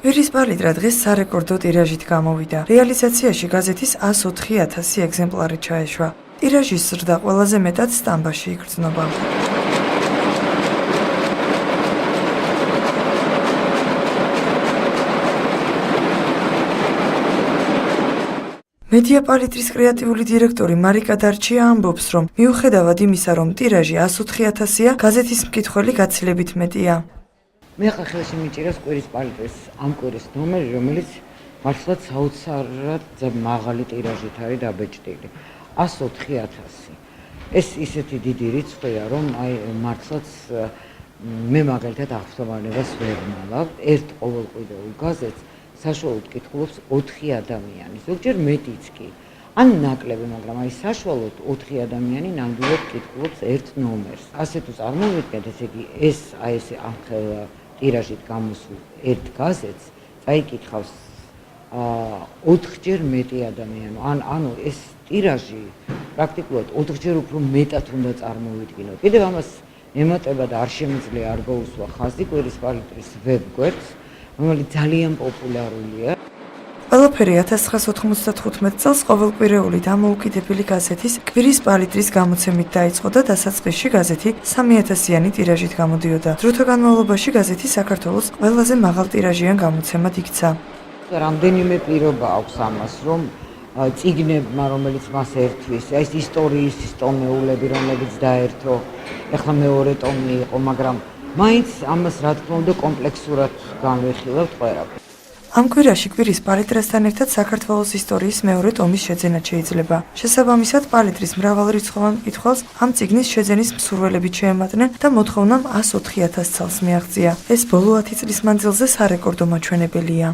კვირის პალიტრა დღეს სარეკორდო ტირაჟით გამოვიდა. რეალიზაციაში გაზეთის 104,000 ეგზემპლარი ჩაეშვა. ტირაჟის ზრდა ყველაზე მეტად სტამბაში იგრძნობა. მედია პალიტრის კრეატიული დირექტორი მარიკა დარჩია ამბობს, რომ მიუხედავად იმისა, რომ ტირაჟი 104,000-ია, გაზეთის მკითხველი გაცილებით მეტია. მე ხა ხელში მიჭირავს კვირის პალიტრის ამ კვირის ნომერი, რომელიც მართლაც საოცრად მაღალი ტირაჟით არის დაბეჭდილი. 104,000. ეს ისეთი დიდი რიცხვია, რომ მართლაც მე მაგალითად აღფრთოვანებას ვერ მალავ. ერთ ყოველკვირეულ გაზეთს საშუალოდ კითხულობს 4 ადამიანი, ზოგჯერ მეტიც კი. ან ნაკლები, მაგრამ საშუალოდ 4 ადამიანი ნამდვილად კითხულობს ერთ ნომერს. ასე თუ წარმოვიდგინეთ, ესე იგი ეს ესე ამ ტირაჟით გამოსულ ერთ გაზეთს წაიკითხავს 4-ჯერ მეტი ადამიანი. ანუ ეს ტირაჟი პრაქტიკულად 4-ჯერ უფრო მეტად უნდა წარმოვიდგინოთ. კიდევ ამას ემატებად არ შემიძლია არ გაუსვა ხაზი კვირის პალიტრის ვებგვერდს, რომელიც ძალიან პოპულარულია. ყველაფერი 1995 წელს ყოველკვირეული დამოუკიდებელი გაზეთის კვირის პალიტრის გამოცემით დაიწყო და დასაწყისში გაზეთი 3,000-იანი ტირაჟით გამოდიოდა. დროთა განმავლობაში გაზეთი საქართველოს ყველაზე მაღალტირაჟიან გამოცემად იქცა. რამდენიმე პირობა აქვს ამას, რომ წიგნებმა, რომელიც მას ერთვის, ეს ისტორიის ტომეულები, რომლებიც დაერთო, ეხლა მეორე ტომი იყო, მაგრამ მაინც ამას რა თქმა უნდა კომპლექსურად განვიხილავთ ყველაფერს. ამ კვირაში კვირის პალიტრასთან ერთად საქართველოს ისტორიის მეორე ტომის შეძენა შეიძლება. შესაბამისად, პალიტრის მრავალრიცხოვან მკითხველს ამ წიგნის შეძენის მსურველებით შეემატნენ და მოთხოვნამ 104,000 ცალს მიაღწია. ეს ბოლო 10 წლის მანძილზე სარეკორდო მაჩვენებელია.